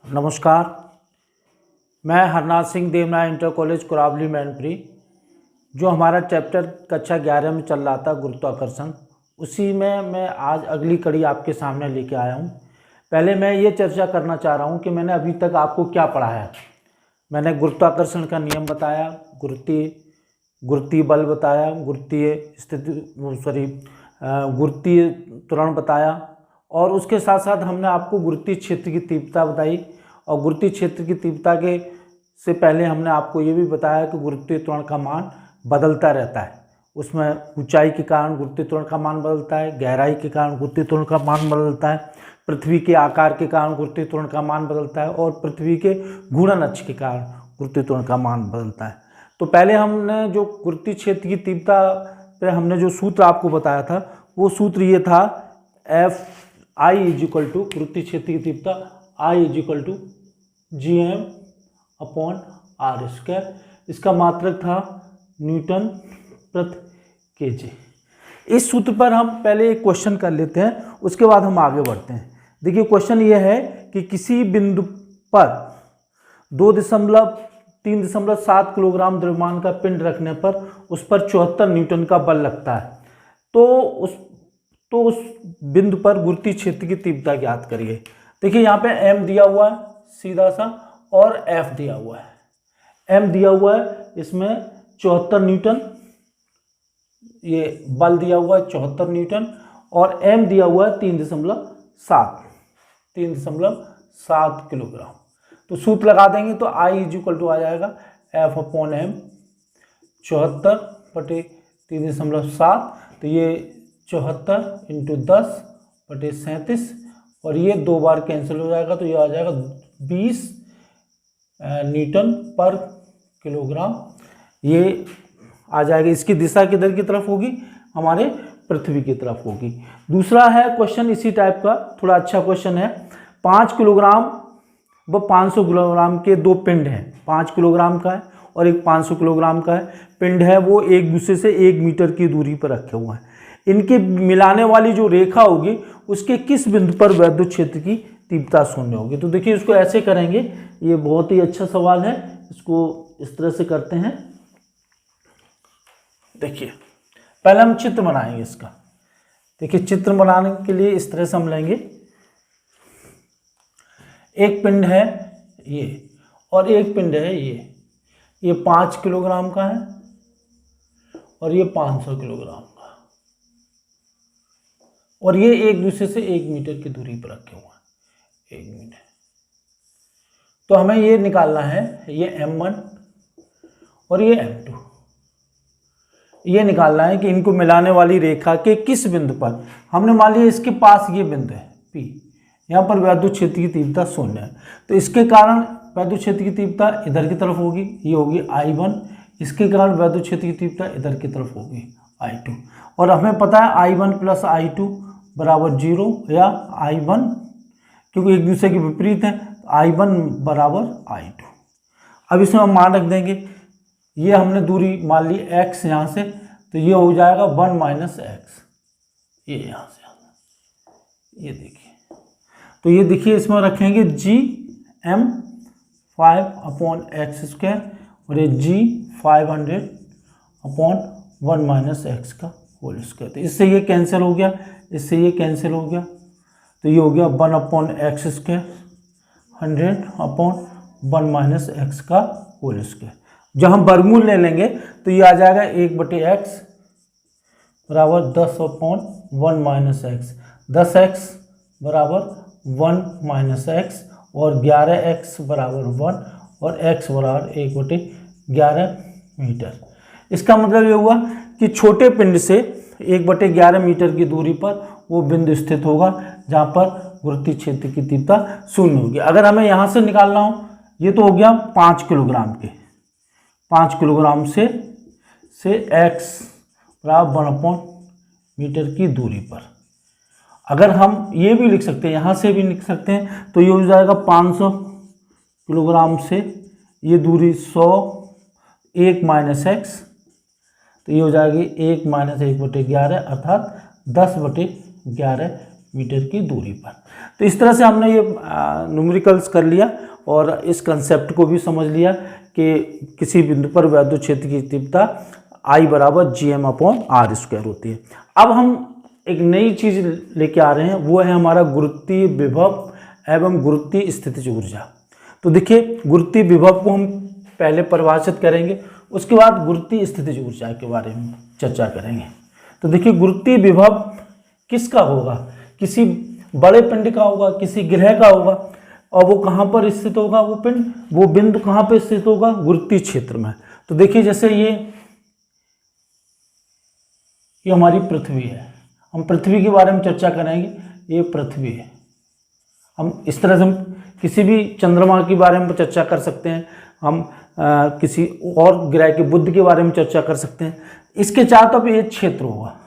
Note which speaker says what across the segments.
Speaker 1: नमस्कार, मैं Harnath Singh Debnath inter college Kurawali Mainpuri. जो हमारा चैप्टर कक्षा 11 में चल रहा था गुरुत्वाकर्षण, उसी में मैं आज अगली कड़ी आपके सामने लेके आया हूँ। पहले मैं ये चर्चा करना चाह रहा हूँ कि मैंने अभी तक आपको क्या पढ़ाया। मैंने गुरुत्वाकर्षण का नियम बताया, गुरुत्वीय बल बताया, गुरुत्वीय त्वरण बताया, और उसके साथ साथ हमने आपको गुरुत्वीय क्षेत्र की तीव्रता बताई। और गुरुत्वीय क्षेत्र की तीव्रता के से पहले हमने आपको ये भी बताया कि गुरुत्वीय त्वरण का मान बदलता रहता है। उसमें ऊंचाई के कारण गुरुत्वीय त्वरण का मान बदलता है, गहराई के कारण गुरुत्वीय त्वरण का मान बदलता है, पृथ्वी के आकार के कारण गुरुत्वीय त्वरण का मान बदलता है, और पृथ्वी के घूर्णन अक्ष के कारण गुरुत्वीय त्वरण का मान बदलता है। तो पहले हमने जो गुरुत्वीय क्षेत्र की तीव्रता पे हमने जो सूत्र आपको बताया था, वो सूत्र ये था F I is equal to गुरुत्वीय क्षेत्र की तीव्रता I is equal to G M upon R square. इसका मात्रक था न्यूटन प्रति केजी। इस सूत्र पर हम पहले एक क्वेश्चन कर लेते हैं, उसके बाद हम आगे बढ़ते हैं। देखिए क्वेश्चन ये है कि किसी बिंदु पर 3.7 किलोग्राम द्रव्यमान का पिंड रखने पर उस पर 74 न्यूटन का बल लगता है। तो उस बिंदु पर गुरुत्वीय क्षेत्र की तीव्रता ज्ञात करिए। देखिए यहाँ पे m दिया हुआ है सीधा सा, और f दिया हुआ है। m दिया हुआ है, इसमें 74 न्यूटन, ये बल दिया हुआ है 74 न्यूटन, और m दिया हुआ है 3.7 किलोग्राम। तो सूत्र लगा देंगे तो I इज इक्वल टू आ जाएगा F अपॉन M 74 बटे 3.7। तो ये 74 इंटू 10 बटे 37, और ये 2 बार कैंसिल हो जाएगा, तो ये आ जाएगा 20 न्यूटन पर किलोग्राम। ये आ जाएगा। इसकी दिशा किधर की तरफ होगी? हमारे पृथ्वी की तरफ होगी। दूसरा है क्वेश्चन इसी टाइप का, थोड़ा अच्छा क्वेश्चन है। 5 किलोग्राम व 500 किलोग्राम के दो पिंड हैं। 5 किलोग्राम का है और एक 500 किलोग्राम का है पिंड है, वो एक दूसरे से 1 मीटर की दूरी पर रखे हुए हैं। इनके मिलाने वाली जो रेखा होगी उसके किस बिंदु पर वैद्युत क्षेत्र की तीव्रता शून्य होगी? तो देखिए इसको ऐसे करेंगे, ये बहुत ही अच्छा सवाल है, इसको इस तरह से करते हैं। देखिए पहले हम चित्र बनाएंगे इसका। देखिए चित्र बनाने के लिए इस तरह से हम लेंगे, एक पिंड है ये और एक पिंड है ये 5 किलोग्राम का है और ये 500 किलोग्राम का, और ये एक दूसरे से 1 मीटर की दूरी पर रखे हुए हैं, 1 मीटर। तो हमें ये निकालना है, ये M1 और ये M2, ये निकालना है कि इनको मिलाने वाली रेखा के किस बिंदु पर, हमने मान लिया इसके पास ये बिंदु है P, यहाँ पर वैद्युत क्षेत्र की तीव्रता शून्य है। तो इसके कारण वैद्युत क्षेत्र की तीव्रता इधर की तरफ होगी, ये होगी I1। इसके कारण वैद्युत क्षेत्र की तीव्रता इधर की तरफ होगी I2। और हमें पता है I1 प्लस I2 बराबर 0, या I1 क्योंकि एक दूसरे के विपरीत है, I1 बराबर I2। अब इसमें हम मान रख देंगे, ये हमने दूरी मान ली x यहाँ से, तो ये हो जाएगा 1 माइनस एक्स, ये यहाँ से ये देखिए। तो ये देखिए इसमें रखेंगे GM5 अपॉन एक्स स्क्वायर, और ये G500 अपॉन 1 माइनस एक्स का होल स्क्वायर। तो इससे ये कैंसिल हो गया, इससे ये कैंसिल हो गया, तो ये हो गया 1 upon x square 100 upon 1 minus x का होल स्क्वायर। जब हम वर्गमूल ले लेंगे तो ये आ जाएगा 1/x बराबर 10 अपॉन 1 माइनस एक्स, 10x बराबर 1 माइनस एक्स, और 11x बराबर 1, और x बराबर 1/11 मीटर। इसका मतलब ये हुआ कि छोटे पिंड से 1/11 मीटर की दूरी पर वो बिंदु स्थित होगा जहाँ पर गुरुत्वीय क्षेत्र की तीव्रता शून्य होगी। अगर हमें यहाँ से निकालना हो, ये तो हो गया 5 किलोग्राम के, 5 किलोग्राम से x बराबर 1 अपॉन मीटर की दूरी पर। अगर हम ये भी लिख सकते हैं, यहाँ से भी लिख सकते हैं, तो ये हो जाएगा 500 किलोग्राम से ये दूरी 100, 1 माइनस एक्स, तो ये हो जाएगी 1 माइनस 1/11 अर्थात 10/11 मीटर की दूरी पर। तो इस तरह से हमने ये न्यूमेरिकल्स कर लिया और इस कंसेप्ट को भी समझ लिया कि किसी बिंदु पर वैद्युत क्षेत्र की तीव्रता I बराबर Gm/r² होती है। अब हम एक नई चीज लेके आ रहे हैं, वो है हमारा गुरुत्वीय विभव एवं गुरुत्वीय स्थितिज ऊर्जा। तो देखिए, गुरुत्वीय विभव को हम पहले परिभाषित करेंगे, उसके बाद गुरुत्वीय स्थितिज ऊर्जा के बारे में चर्चा करेंगे। तो देखिए, गुरुत्वीय विभव किसका होगा? किसी बड़े पिंड का होगा, किसी ग्रह का होगा, और वो कहाँ पर स्थित होगा? वो पिंड, वो बिंदु कहाँ पर स्थित होगा? गुरुत्वीय क्षेत्र में। तो देखिए, जैसे ये हमारी पृथ्वी है, हम पृथ्वी के बारे में चर्चा करेंगे। ये पृथ्वी है, हम इस तरह से हम किसी भी चंद्रमा के बारे में चर्चा कर सकते हैं, हम किसी और ग्रह के बुध के बारे में चर्चा कर सकते हैं। इसके चारों तरफ ये क्षेत्र होगा,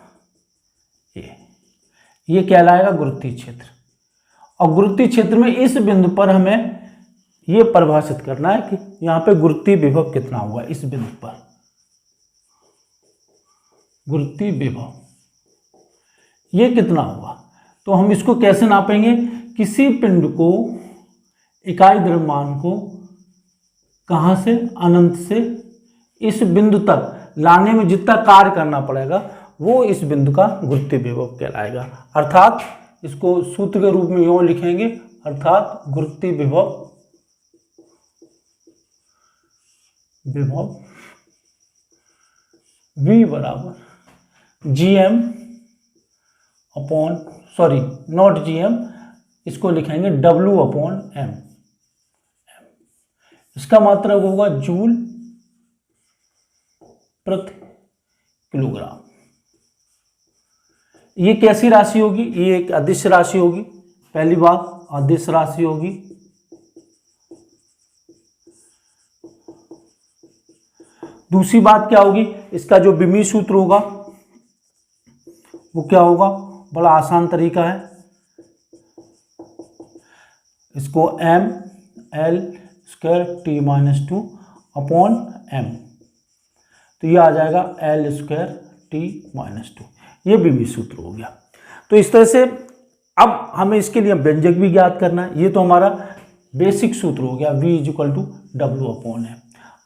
Speaker 1: ये कहलाएगा गुरुत्वीय क्षेत्र। और गुरुत्वीय क्षेत्र में इस बिंदु पर हमें ये परिभाषित करना है कि यहाँ पे गुरुत्वीय विभव कितना हुआ। इस बिंदु पर गुरुत्वीय विभव ये कितना हुआ, तो हम इसको कैसे नापेंगे? किसी पिंड को, इकाई द्रव्यमान को कहाँ से? अनंत से इस बिंदु तक लाने में जितना कार्य करना पड़ेगा वो इस बिंदु का गुरुत्वीय विभव कहलाएगा। अर्थात इसको सूत्र के रूप में यूं लिखेंगे, अर्थात गुरुत्वीय विभव V बराबर Gm upon, sorry not Gm, इसको लिखेंगे W/m। इसका मात्रक होगा जूल प्रति किलोग्राम। ये कैसी राशि होगी? ये एक अदिश राशि होगी। पहली बात, अदिश राशि होगी। दूसरी बात क्या होगी? इसका जो विमीय सूत्र होगा वो क्या होगा? बड़ा आसान तरीका है, इसको mL²T-2/m, तो ये आ जाएगा L²T-2, ये विमीय सूत्र हो गया। तो इस तरह से अब हमें इसके लिए व्यंजक भी ज्ञात करना है। ये तो हमारा बेसिक सूत्र हो गया, V = W/m।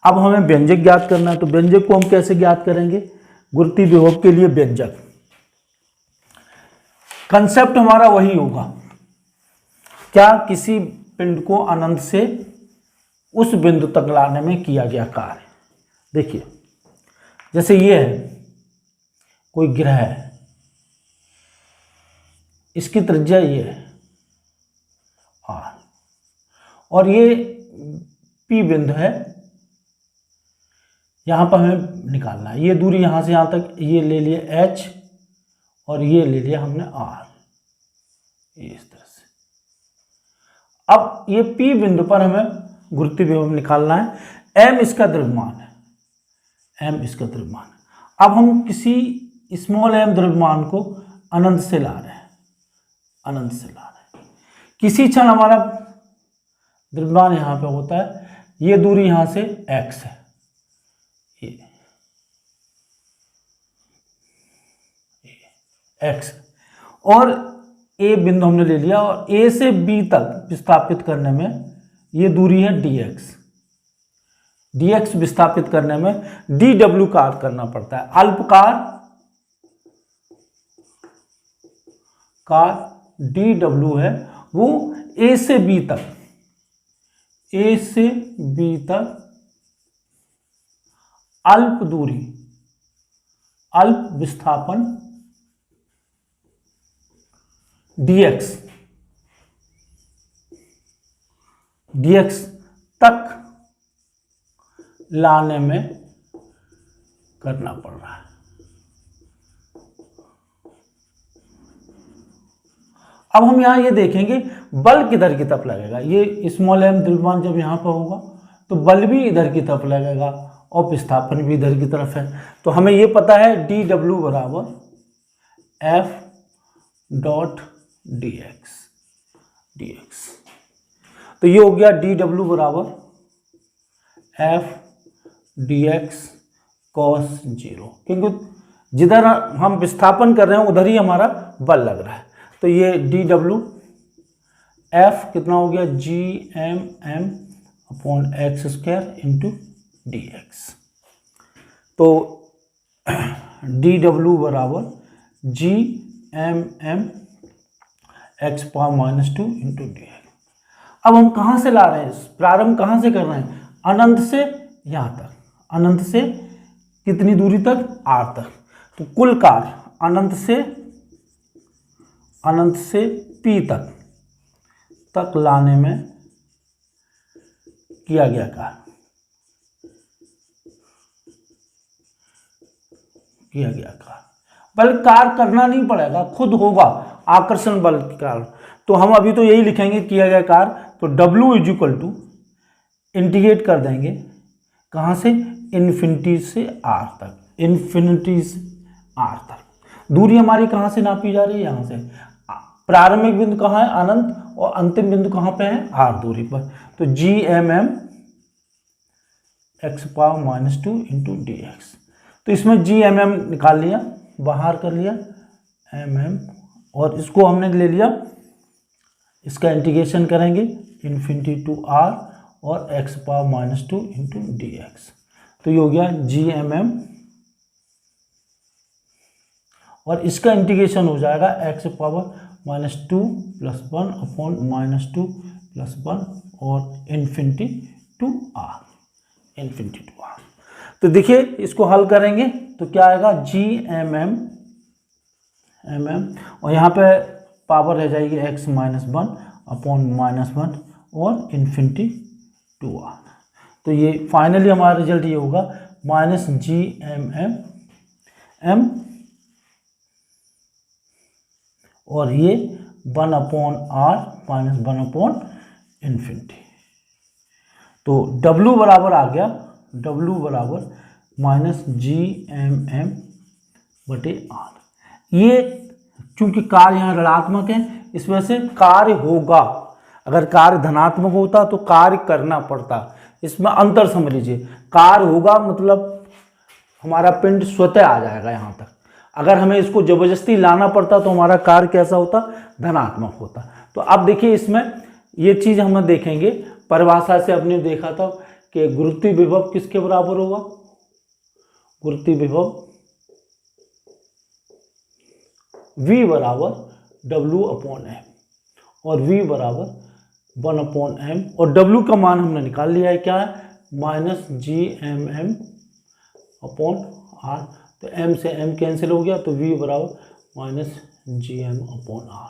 Speaker 1: अब हमें व्यंजक ज्ञात करना है, तो व्यंजक को हम कैसे ज्ञात करेंगे? गुरुत्वीय विभव के लिए व्यंजक, कंसेप्ट हमारा वही होगा, क्या? किसी पिंड को अनंत से उस बिंदु तक लाने में किया गया कार्य। देखिए, जैसे ये है कोई ग्रह है, इसकी त्रिज्या ये है r, और ये P बिंदु है, यहां पर हमें निकालना है। ये दूरी यहां से यहां तक ये ले लिए h, और ये ले लिया हमने r, इस तरह से। अब ये P बिंदु पर हमें गुरुत्वीय विभव निकालना है। m इसका द्रव्यमान है, m इसका द्रव्यमान है। अब हम किसी स्मॉल m द्रव्यमान को अनंत से ला रहे हैं, अनंत से ला रहे हैं। किसी क्षण हमारा द्रव्यमान यहां पे होता है, ये दूरी यहां से x है, ये x, और a बिंदु हमने ले लिया, और a से b तक विस्थापित करने में ये दूरी है dx। dx विस्थापित करने में dw कार्य करना पड़ता है। अल्पकार dw है, वो a से b तक, a से b तक अल्प दूरी, अल्प विस्थापन dx तक लाने में करना पड़ रहा है। अब हम यहां ये देखेंगे बल किधर की तरफ लगेगा। ये स्मॉल m द्रव्यमान जब यहां पर होगा तो बल भी इधर की तरफ लगेगा और विस्थापन भी इधर की तरफ है। तो हमें ये पता है dw बराबर F.dx, तो ये हो गया dw बराबर F.dx cos 0, क्योंकि जिधर हम विस्थापन कर रहे हैं उधर ही हमारा बल लग रहा है। तो ये डी डब्ल्यू एफ कितना हो गया, G M M upon x square into d x. तो डी डब्ल्यू बराबर G M M x power minus 2 into d x. अब हम कहाँ से ला रहे हैं, प्रारंभ कहाँ से कर रहे हैं, अनंत से यहाँ तक, अनंत से कितनी दूरी तक, आर तक। तो कुल कार्य अनंत से पी तक लाने में किया गया कार्य, बल कार्य करना नहीं पड़ेगा, खुद होगा आकर्षण बल के कारण। तो हम अभी तो यही लिखेंगे किया गया कार्य। तो W is equal to integrate कर देंगे कहाँ से, इन्फिनिटी से आर तक, इन्फिनिटी से आर तक। दूरी हमारी कहाँ से नापी जा रही है, यहाँ से। प्रारंभिक बिंदु कहाँ है, अनंत, और अंतिम बिंदु कहाँ पे है, आर दूरी पर। तो G M M x power minus 2 into d x. तो इसमें जी एम एम निकाल लिया, बाहर कर लिया एम एम, और इसको हमने ले लिया, इसका इंटीग्रेशन करेंगे इन्फिनिटी टू आर और x power minus 2 into d x. तो ये हो गया जी एम एम, और इसका इंटीग्रेशन हो जाएगा x power minus 2 plus 1 upon minus 2 plus 1 और infinity to R, infinity to R. तो देखिए इसको हल करेंगे तो क्या आएगा, जी एम एम और यहाँ पे पावर रह जाएगी एक्स माइनस 1 अपॉन माइनस 1 और इन्फिनिटी टू आर। तो ये फाइनली हमारा रिजल्ट ये होगा माइनस जी एम एम और ये 1 upon R minus 1 upon infinity. तो W बराबर आ गया, W बराबर माइनस जी एम एम बटे आर। ये चूंकि कार्य यहाँ ऋणात्मक है, इस वजह से कार्य होगा। अगर कार्य धनात्मक होता तो कार्य करना पड़ता, इसमें अंतर समझ लीजिए। कार्य होगा मतलब हमारा पिंड स्वतः आ जाएगा यहाँ तक। अगर हमें इसको जबरदस्ती लाना पड़ता तो हमारा कार्य कैसा होता, धनात्मक होता। तो अब देखिए इसमें ये चीज़ हम देखेंगे, परिभाषा से अपने देखा था कि गुरुत्वीय विभव किसके बराबर होगा, गुरुत्वीय विभव V बराबर W अपॉन एम और V बराबर 1 अपॉन एम, और W का मान हमने निकाल लिया है, क्या है, minus G M M upon R. तो m से m कैंसिल हो गया, तो V बराबर minus G M upon R.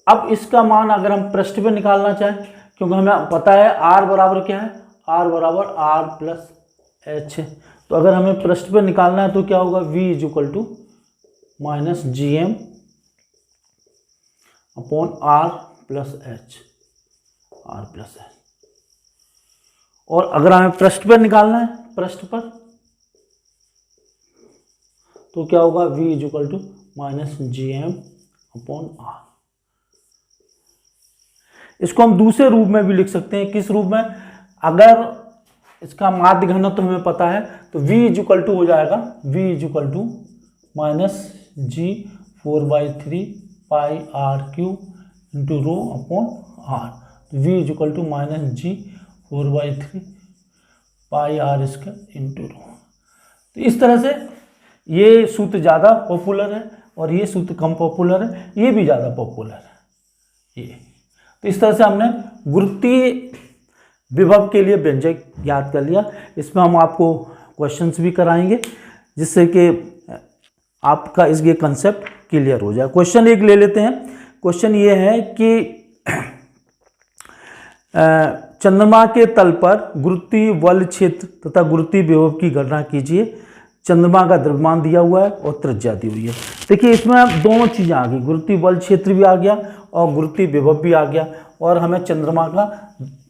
Speaker 1: अब इसका मान अगर हम पृष्ठ पे निकालना चाहें, क्योंकि हमें पता है r बराबर क्या है, r बराबर r प्लस एच है। तो अगर हमें पृष्ठ पे निकालना है तो क्या होगा, V is equal to minus G M upon R plus H, R plus H. और अगर हमें पृष्ठ पर निकालना है, पृष्ठ पर, तो क्या होगा, V is equal to minus G M upon R. इसको हम दूसरे रूप में भी लिख सकते हैं। किस रूप में, अगर इसका माध्य घनत्व तो हमें पता है, तो V इज इक्वल टू हो जाएगा, V is equal to minus G 4/3 pi R cube into rho upon R. तो V is equal to minus G 4/3 pi R square into rho. तो इस तरह से ये सूत्र ज़्यादा पॉपुलर है और ये सूत्र कम पॉपुलर है, ये भी ज़्यादा पॉपुलर है ये। तो इस तरह से हमने गुरुत्वीय विभव के लिए व्यंजक याद कर लिया। इसमें हम आपको क्वेश्चंस भी कराएंगे जिससे कि आपका ये कंसेप्ट क्लियर हो जाए। क्वेश्चन एक ले लेते हैं। क्वेश्चन ये है कि चंद्रमा के तल पर गुरुत्वीय बल क्षेत्र तथा गुरुत्वीय विभव की गणना कीजिए। चंद्रमा का द्रव्यमान दिया हुआ है और त्रिज्या दी हुई है। देखिए इसमें दोनों चीज़ें आ गई, गुरुत्वीय बल क्षेत्र भी आ गया और गुरुत्वीय विभव भी आ गया, और हमें चंद्रमा का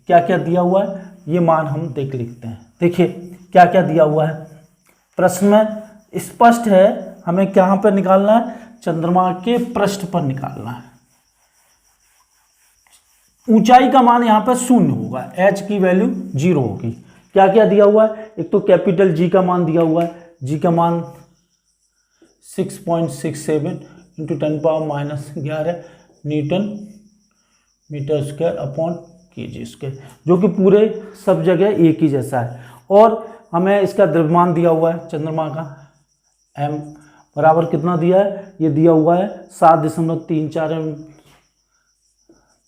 Speaker 1: क्या क्या दिया हुआ है ये मान हम देख लिखते हैं। देखिए क्या क्या दिया हुआ है, प्रश्न में स्पष्ट है, हमें कहाँ पर निकालना है, चंद्रमा के पृष्ठ पर निकालना है। ऊंचाई का मान यहाँ पर 0 होगा, h की वैल्यू 0 होगी। क्या क्या दिया हुआ है, एक तो कैपिटल G का मान दिया हुआ है, G का मान 6.67 into 10⁻⁻11 newton metre square upon KG square, जो कि पूरे सब जगह एक ही जैसा है। और हमें इसका द्रव्यमान दिया हुआ है चंद्रमा का, m बराबर कितना दिया है, ये दिया हुआ है 7.34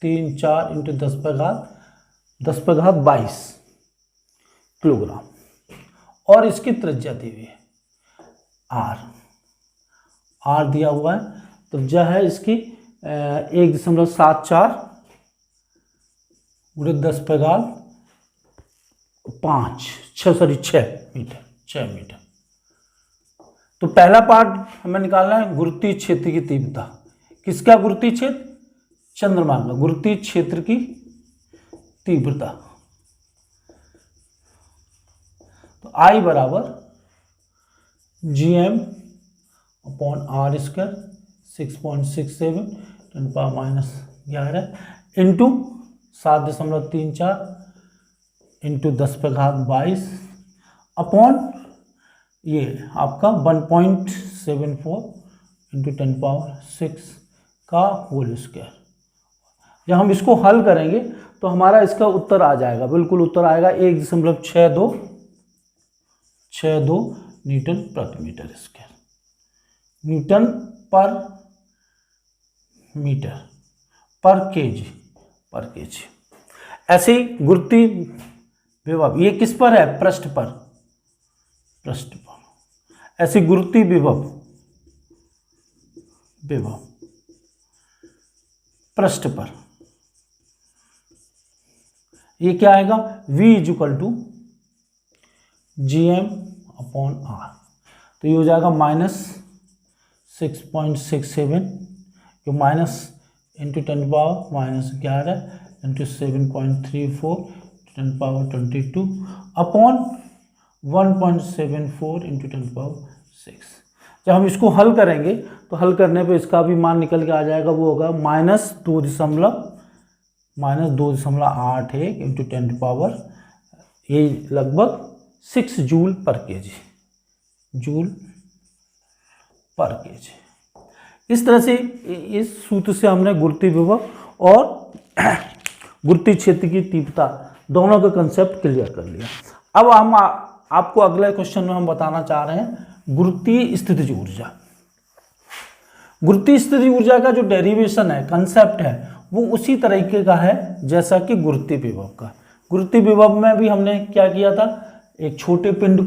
Speaker 1: इंटू 10⁻22 किलोग्राम। और इसकी त्रिज्या दी हुई है r दिया हुआ है, त्रिज्या है इसकी 1.74 × 6 मीटर। तो पहला पार्ट हमें निकालना है गुरुत्वीय क्षेत्र की तीव्रता। किसका गुरुत्वीय क्षेत्र? चंद्रमा का गुरुत्वीय क्षेत्र की तीव्रता। तो I बराबर GM upon R square 6.67 10⁻11 into 7.34 into 10⁻22 upon ये आपका 1.74 इंटू 10⁻6 का होल स्क्वायर। जब हम इसको हल करेंगे तो हमारा इसका उत्तर आ जाएगा, बिल्कुल उत्तर आएगा 1.62 न्यूटन प्रति मीटर स्क्वायर, न्यूटन पर मीटर पर केजी। ऐसे ही गुरुत्वीय विभव, ये किस पर है? पृष्ठ पर। ऐसे गुरुत्वीय विभव पृष्ठ पर, ये क्या आएगा? V = GM upon R। तो ये हो जाएगा -6.67 जो minus into 10⁻11 into 7.34 10⁻22 upon 1.74 into 10⁻6। जब हम इसको हल करेंगे तो हल करने पे इसका भी मान निकल के आ जाएगा, वो होगा -2.81 इंटू 10⁻, ये लगभग 6 जूल पर केजी। इस तरह से इस सूत्र से हमने गुरुत्वीय विभव और गुरुत्वीय क्षेत्र की तीव्रता दोनों का कंसेप्ट क्लियर कर लिया। अब हम आपको अगले क्वेश्चन में हम बताना चाह रहे हैं गुरुत्वीय स्थितिज ऊर्जा। गुरुत्वीय स्थितिज ऊर्जा का जो डेरिवेशन है, कंसेप्ट है, वो उसी तरीके का है जैसा कि गुरुत्वीय विभव का। गुरुत्वीय विभव में भी हमने क्या किया था, एक छोटे पिंड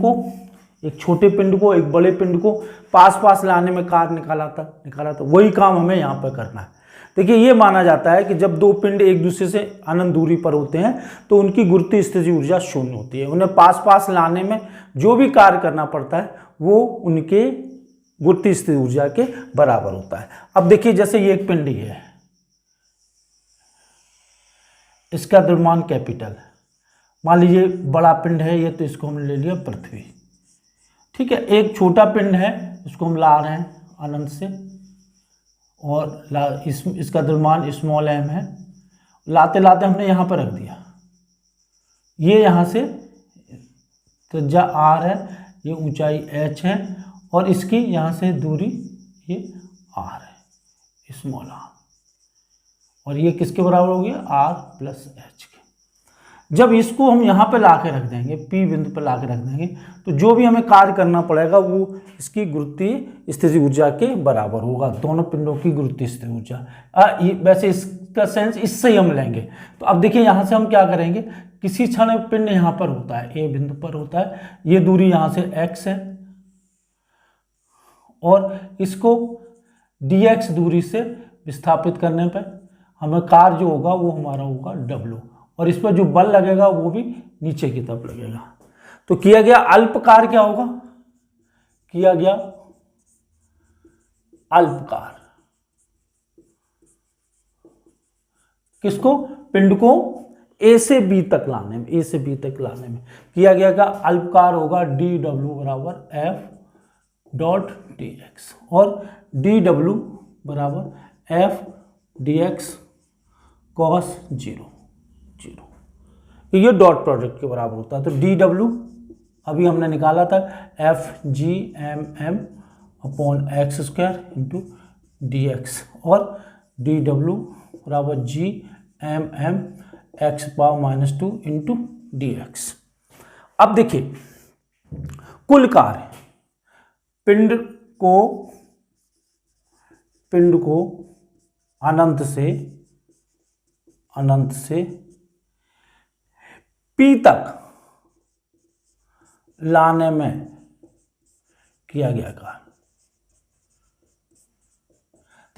Speaker 1: को एक बड़े पिंड को पास लाने में कार्य निकाला था। वही काम हमें यहाँ पर करना है। देखिए, ये माना जाता है कि जब दो पिंड एक दूसरे से अनंत दूरी पर होते हैं तो उनकी गुरुत्वीय स्थितिज ऊर्जा शून्य होती है। उन्हें पास लाने में जो भी कार्य करना पड़ता है वो उनके गुरुत्वीय स्थितिज ऊर्जा के बराबर होता है। अब देखिए, जैसे ये एक पिंड है, इसका द्रव्यमान कैपिटल, मान लीजिए बड़ा पिंड है ये, तो इसको हम ले लिया पृथ्वी, ठीक है। एक छोटा पिंड है, इसको हम ला रहे हैं अनंत से, और इसका द्रव्यमान स्मॉल m है। लाते हमने यहाँ पर रख दिया, ये यहाँ से त्रिज्या r है, ये ऊंचाई h है, और इसकी यहाँ से दूरी ये r है, स्मॉल r, और ये किसके बराबर हो गया? r + h के। जब इसको हम यहाँ पे ला के रख देंगे, P बिंदु पर ला के रख देंगे, तो जो भी हमें कार्य करना पड़ेगा वो इसकी गुरुत्वीय स्थितिज ऊर्जा के बराबर होगा, दोनों पिंडों की गुरुत्वीय स्थितिज ऊर्जा। वैसे इसका सेंस इससे ही हम लेंगे। तो अब देखिए, यहाँ से हम क्या करेंगे, किसी क्षण पिंड यहाँ पर होता है, A बिंदु पर होता है, ये दूरी यहाँ से x है, और इसको dx दूरी से विस्थापित करने पर हमें कार्य जो होगा वो हमारा होगा W, और इस पर जो बल लगेगा वो भी नीचे की तरफ लगेगा। तो किया गया अल्प कार्य क्या होगा? किया गया अल्प कार्य किसको? पिंड को A से B तक लाने में, किया गया का अल्प कार्य होगा dW बराबर F.dx, और dW बराबर F/dx cos 0, ये डॉट प्रोडक्ट के बराबर होता है। तो dW अभी हमने निकाला था F/g/m/x² इंटू डी एक्स और डी डब्ल्यू बराबर G M M x power minus 2 into d x. अब देखिए कुल कार्य पिंड को अनंत से पी तक लाने में किया गया कार्य।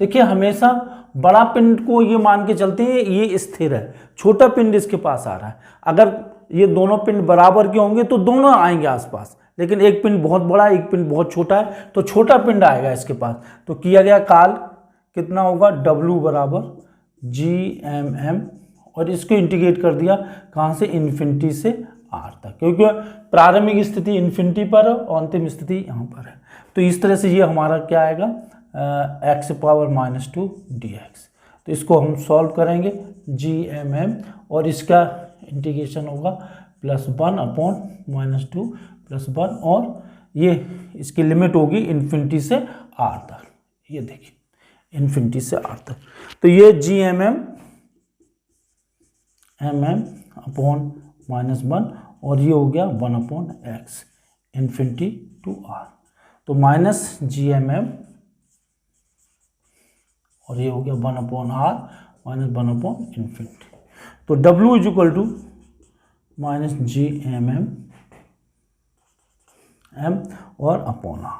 Speaker 1: देखिए हमेशा बड़ा पिंड को ये मान के चलते हैं ये स्थिर है, छोटा पिंड इसके पास आ रहा है। अगर ये दोनों पिंड बराबर के होंगे तो दोनों आएंगे आसपास, लेकिन एक पिंड बहुत बड़ा एक पिंड बहुत छोटा है तो छोटा पिंड आएगा इसके पास। तो किया गया काल कितना होगा, W बराबर जी एम एम, और इसको इंटीग्रेट कर दिया कहाँ से, इन्फिनिटी से R तक, क्योंकि प्रारंभिक स्थिति इन्फिनिटी पर है और अंतिम स्थिति यहाँ पर है। तो इस तरह से ये हमारा क्या आएगा, x power minus 2 D x. तो इसको हम सॉल्व करेंगे जी एम एम, और इसका इंटीग्रेशन होगा +1 अपॉन -2 +1, और ये इसकी लिमिट होगी इन्फिनिटी से R तक। ये देखिए इन्फिनिटी से R तक। तो ये जी एम एम अपॉन -1, और ये हो गया 1 upon x infinity to R। तो माइनस जी एम एम और ये हो गया 1 upon R minus 1 upon infinity. तो W is equal to minus G M M और अपॉन R।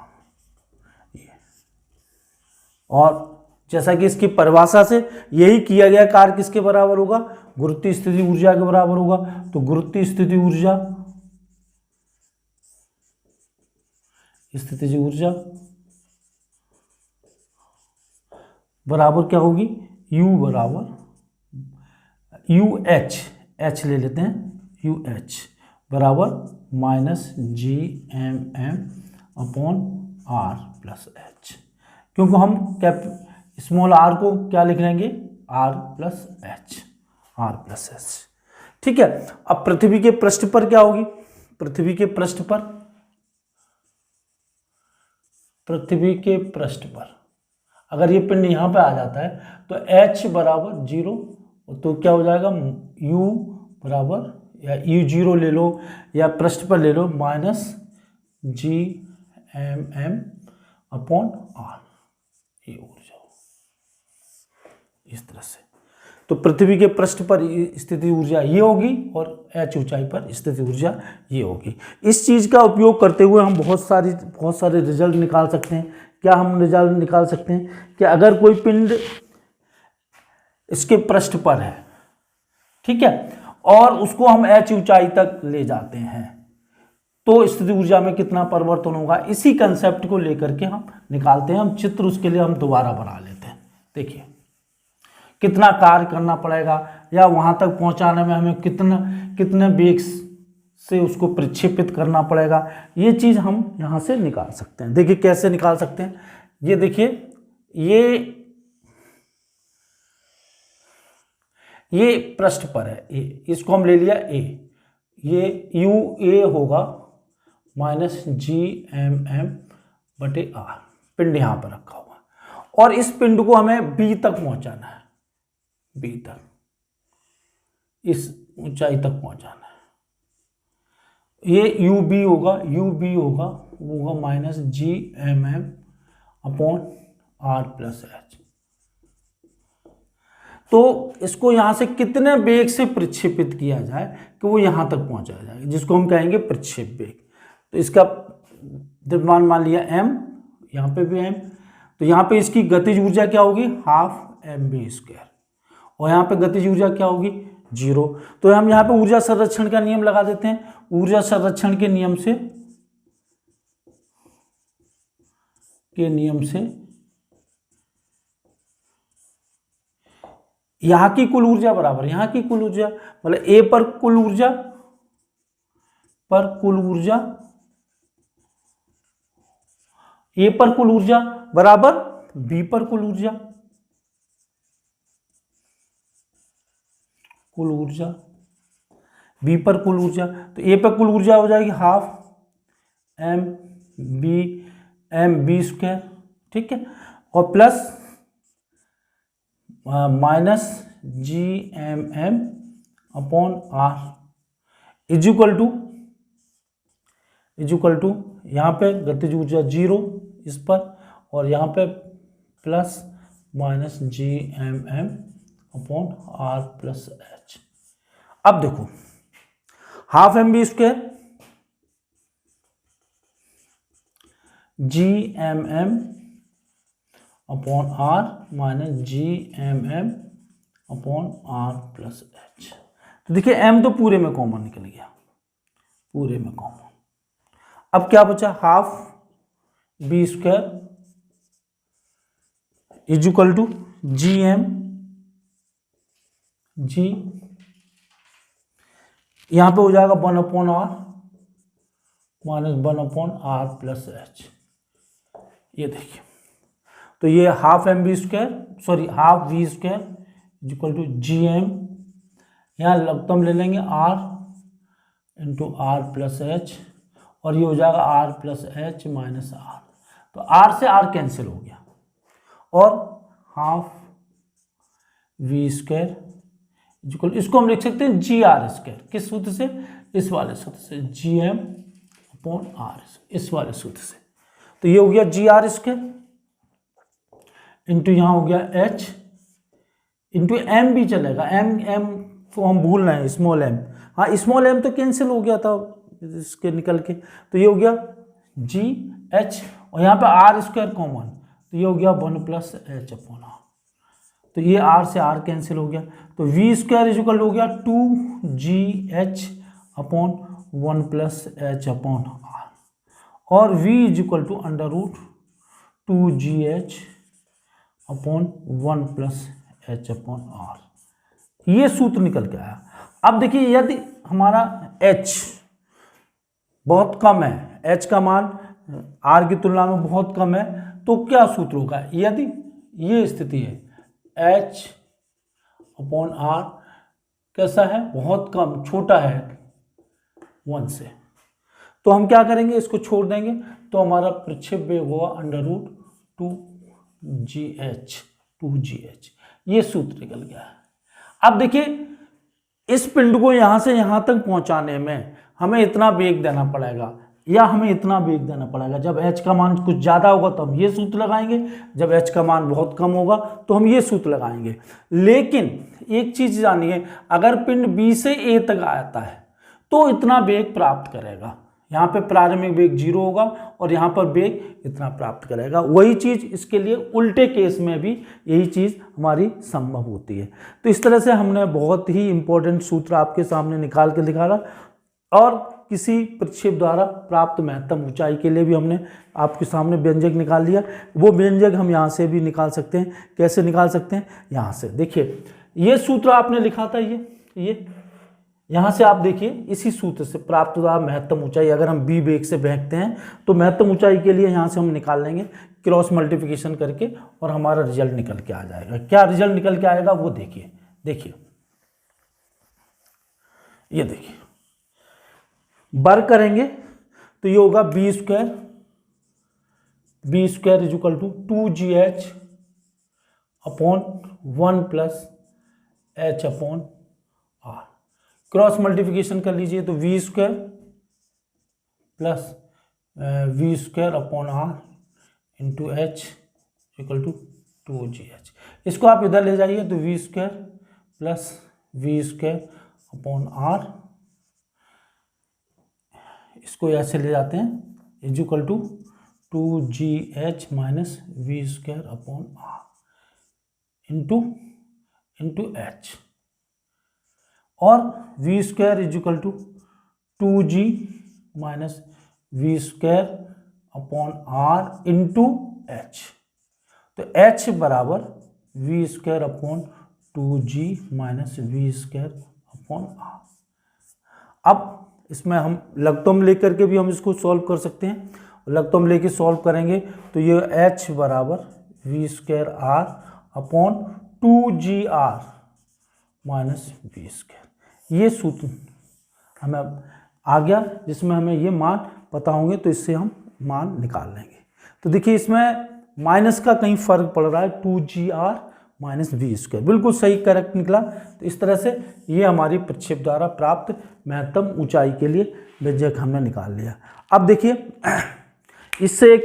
Speaker 1: और जैसा कि इसकी परिभाषा से यही किया गया कार्य किसके बराबर होगा, गुरुत्वीय स्थिति ऊर्जा के बराबर होगा। तो गुरुत्वीय स्थिति ऊर्जा बराबर क्या होगी, U बराबर एच ले लेते हैं, UH बराबर minus G M M upon R plus H, क्योंकि हम स्मॉल r को क्या लिख लेंगे, R प्लस एच। ठीक है। अब पृथ्वी के पृष्ठ पर क्या होगी, पृथ्वी के पृष्ठ पर अगर ये पिंड यहाँ पे आ जाता है तो H बराबर 0, तो क्या हो जाएगा, U बराबर, या U0 ले लो या पृष्ठ पर ले लो, minus G M M upon R। ये ऊर्जा इस तरह से। तो पृथ्वी के पृष्ठ पर स्थिति ऊर्जा ये होगी और H ऊंचाई पर स्थिति ऊर्जा ये होगी। इस चीज़ का उपयोग करते हुए हम बहुत सारे रिजल्ट निकाल सकते हैं। क्या हम रिजल्ट निकाल सकते हैं कि अगर कोई पिंड इसके पृष्ठ पर है, ठीक है, और उसको हम H ऊंचाई तक ले जाते हैं तो स्थिति ऊर्जा में कितना परिवर्तन होगा, इसी कंसेप्ट को लेकर के हम निकालते हैं। हम चित्र उसके लिए हम दोबारा बना लेते हैं। देखिए कितना कार्य करना पड़ेगा, या वहां तक पहुंचाने में हमें कितने वेग से उसको प्रक्षेपित करना पड़ेगा, ये चीज हम यहां से निकाल सकते हैं। देखिए कैसे निकाल सकते हैं, ये देखिए ये पृष्ठ पर है, इसको हम ले लिया A, ये UA होगा माइनस जी एम एम बटे R, पिंड यहां पर रखा हुआ, और इस पिंड को हमें B तक पहुंचाना है, B तक, इस ऊंचाई तक पहुंचाना है। ये UB होगा minus G M M upon R plus H. तो इसको यहां से कितने वेग से प्रक्षेपित किया जाए कि वो यहां तक पहुंचाया जाए, जिसको हम कहेंगे प्रक्षेप वेग। तो इसका द्रव्यमान मान लिया m, यहाँ पे भी m, तो यहाँ पे इसकी गतिज ऊर्जा क्या होगी, हाफ mv², और यहाँ पे गतिज ऊर्जा क्या होगी, 0। तो हम यहाँ पे ऊर्जा संरक्षण का नियम लगा देते हैं। ऊर्जा संरक्षण के नियम से यहाँ की कुल ऊर्जा बराबर यहाँ की कुल ऊर्जा, मतलब A पर कुल ऊर्जा बराबर B पर कुल ऊर्जा, B पर कुल ऊर्जा। तो A पर कुल ऊर्जा हो जाएगी हाफ mv², ठीक है, और plus minus G M M upon R is equal to यहाँ पे गतिज ऊर्जा 0 इस पर, और यहाँ पे plus minus G M M upon R plus H. अब देखो half M B square G M M upon R minus G M M upon R plus H. तो देखिए m तो पूरे में कॉमन निकल गया, पूरे में कॉमन। अब क्या बचा, half B square is equal to G M G, यहां पे हो जाएगा 1 upon R minus 1 upon R plus H. ये देखिए, तो ये half M B square sorry half V square is equal to G M, यहाँ लघुत्तम ले लेंगे R into R plus H, और ये हो जाएगा R plus H minus R. तो आर से आर कैंसिल हो गया, और हाफ वी स्क्वायर इक्वल, इसको हम लिख सकते हैं जी आर स्क्वायर, किस सूत्र से, इस वाले सूत्र से, जी एम अपॉन आर, इस वाले सूत्र से। तो ये हो गया जी आर स्क्वायर इंटू यहाँ हो गया एच इंटू एम भी चलेगा, एम को हम भूल रहे हैं, स्मॉल एम, हाँ स्मॉल एम तो कैंसिल हो गया था इसके निकल के, तो ये हो गया जी एच, और यहाँ पे आर स्क्वायर कॉमन, तो ये हो गया 1 प्लस एच अपॉन आर। तो ये आर से आर कैंसिल हो गया, तो वी स्क्वायर इक्वल हो गया 2 G H upon 1 plus H upon R, और v is equal to under root 2 G H upon 1 plus H upon R. ये सूत्र निकल के आया। अब देखिए यदि हमारा h बहुत कम है, h का मान r की तुलना में बहुत कम है, तो क्या सूत्र होगा, यदि ये स्थिति है h अपॉन r कैसा है, बहुत कम, छोटा है 1 से, तो हम क्या करेंगे, इसको छोड़ देंगे, तो हमारा प्रक्षेप वेग होगा अंडर रूट 2gh, ये सूत्र निकल गया है। अब देखिए इस पिंड को यहां से यहां तक पहुंचाने में हमें इतना वेग देना पड़ेगा, या हमें इतना वेग देना पड़ेगा। जब h का मान कुछ ज़्यादा होगा तो हम ये सूत्र लगाएंगे, जब h का मान बहुत कम होगा तो हम ये सूत्र लगाएंगे। लेकिन एक चीज़ जानिए, अगर पिंड B से A तक आता है तो इतना वेग प्राप्त करेगा, यहाँ पे प्रारंभिक वेग 0 होगा और यहाँ पर वेग इतना प्राप्त करेगा। वही चीज़ इसके लिए उल्टे केस में भी यही चीज़ हमारी संभव होती है। तो इस तरह से हमने बहुत ही इंपॉर्टेंट सूत्र आपके सामने निकाल के दिखाया, और किसी प्रक्षेप द्वारा प्राप्त महत्तम ऊंचाई के लिए भी हमने आपके सामने व्यंजक निकाल लिया। वो व्यंजक हम यहाँ से भी निकाल सकते हैं। कैसे निकाल सकते हैं, यहाँ से देखिए, ये सूत्र आपने लिखा था, ये यहाँ से आप देखिए, इसी सूत्र से प्राप्त हुआ महत्तम ऊंचाई, अगर हम बी वेग से फेंकते हैं तो महत्तम ऊंचाई के लिए यहाँ से हम निकाल लेंगे क्रॉस मल्टीप्लिकेशन करके, और हमारा रिजल्ट निकल के आ जाएगा। क्या रिजल्ट निकल के आएगा वो देखिए, ये देखिए, वर्ग करेंगे तो ये होगा B square is equal to 2gh upon 1 plus H upon R. Cross multiplication कर लीजिए तो V square plus V square upon R into H equal to 2gh। इसको आप इधर ले जाइए तो V square plus V square upon R, इसको ऐसे ले जाते हैं, is equal to 2gh minus V square upon R into H, और V square is equal to 2g minus V square upon R into H. तो h बराबर V square upon 2g minus V square upon R. अब इसमें हम लघुत्तम लेकर के भी हम इसको सॉल्व कर सकते हैं। लघुत्तम लेके सॉल्व करेंगे तो ये h बराबर V square R upon 2gr minus V square, ये सूत्र हमें आ गया, जिसमें हमें ये मान पता होंगे तो इससे हम मान निकाल लेंगे। तो देखिए इसमें माइनस का कहीं फर्क पड़ रहा है, 2gr माइनस वी स्क्वायर, बिल्कुल सही करेक्ट निकला। तो इस तरह से ये हमारी प्रक्षेप द्वारा प्राप्त महत्तम ऊंचाई के लिए व्यंजक हमने निकाल लिया। अब देखिए इससे एक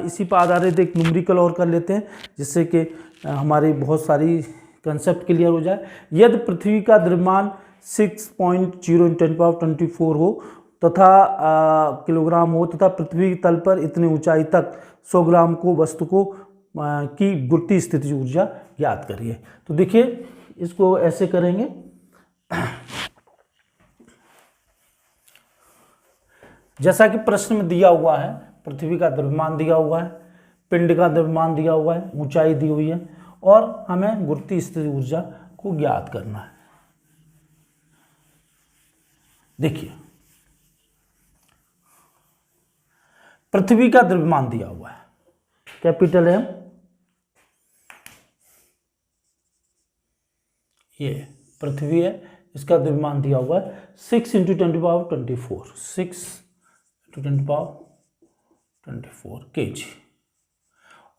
Speaker 1: इसी पर आधारित एक न्यूमेरिकल और कर लेते हैं, जिससे कि हमारी बहुत सारी कंसेप्ट क्लियर हो जाए। यदि पृथ्वी का द्रव्यमान 6.0 × 10⁻24 हो तथा किलोग्राम हो तथा पृथ्वी तल पर इतनी ऊंचाई तक 100 ग्राम को वस्तु को की गुरुत्वीय स्थितिज ऊर्जा ज्ञात करिए। तो देखिए इसको ऐसे करेंगे, जैसा कि प्रश्न में दिया हुआ है, पृथ्वी का द्रव्यमान दिया हुआ है, पिंड का द्रव्यमान दिया हुआ है, ऊंचाई दी हुई है और हमें गुरुत्वीय स्थितिज ऊर्जा को ज्ञात करना है। देखिए पृथ्वी का द्रव्यमान दिया हुआ है कैपिटल M, ये पृथ्वी है, इसका द्रव्यमान दिया हुआ है 6 × 10⁻24, 6 × 10⁻24 kg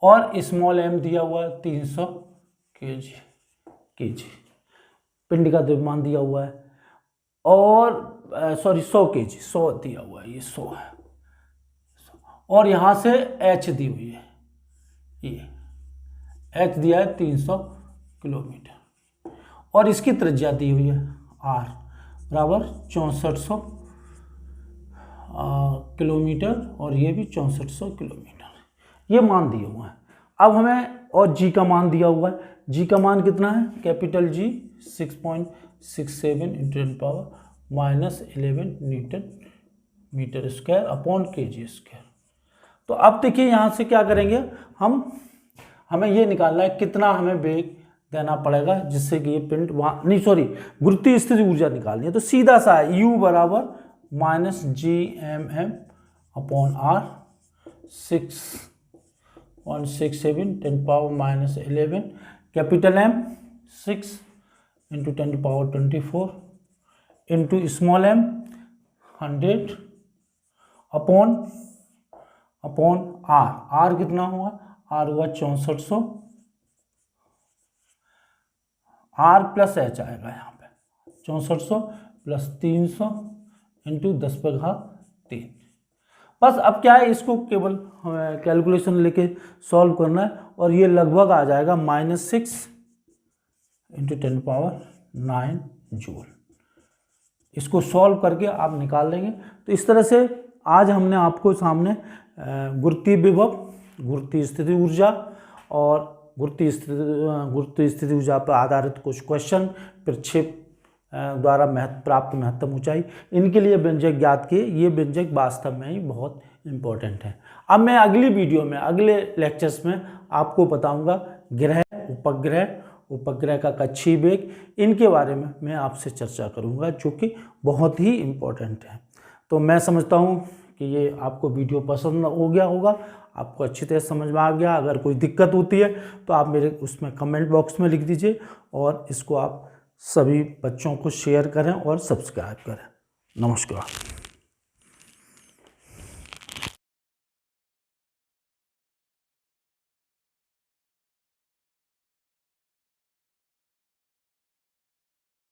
Speaker 1: और स्मॉल m दिया हुआ है 300 kg। पिंड का द्रव्यमान दिया हुआ है और 100 kg, 100 दिया हुआ है, ये 100 है और यहाँ से h दी हुई है, ये h दिया है 300 किलोमीटर और इसकी त्रिज्या दी हुई है r बराबर 6400 किलोमीटर और ये भी 6400 किलोमीटर, ये मान दिए हुए हैं। अब हमें और g का मान दिया हुआ है, g का मान कितना है capital G 6.67 × 10⁻11 newton metre square upon kg square. तो अब देखिए यहाँ से क्या करेंगे हमें ये निकालना है कितना हमें वेग देना पड़ेगा जिससे कि ये पिंड वहाँ नहीं सॉरी गुरुत्वीय स्थितिज ऊर्जा निकालनी है। तो सीधा सा है U बराबर -gmm upon r 6.67 10⁻11 capital M 6 × 10⁻24 into small m 100 upon r कितना हुआ, r हुआ 6400, r प्लस h आएगा यहाँ पे 6400 प्लस 300 इंटू 10⁻3। बस अब क्या है, इसको केवल कैलकुलेशन लेके सॉल्व करना है और ये लगभग आ जाएगा -6 × 10⁻9 जूल। इसको सॉल्व करके आप निकाल लेंगे। तो इस तरह से आज हमने आपको सामने गुरुत्वीय विभव, गुरुत्वीय स्थिति ऊर्जा और गुरुत्वीय स्थिति ऊर्जा पर आधारित कुछ क्वेश्चन, प्रक्षेप द्वारा प्राप्त महत्तम ऊंचाई, इनके लिए व्यंजक ज्ञात किए। ये व्यंजक वास्तव में ही बहुत इम्पोर्टेंट है। अब मैं अगली वीडियो में, अगले लेक्चर्स में आपको बताऊंगा ग्रह, उपग्रह का कक्षीय वेग, इनके बारे में मैं आपसे चर्चा करूंगा जो कि बहुत ही इम्पोर्टेंट है। तो मैं समझता हूँ कि ये आपको वीडियो पसंद हो गया होगा, आपको अच्छी तरह समझ में आ गया। अगर कोई दिक्कत होती है तो आप मेरे उसमें कमेंट बॉक्स में लिख दीजिए और इसको आप सभी बच्चों को शेयर करें और सब्सक्राइब करें। नमस्कार।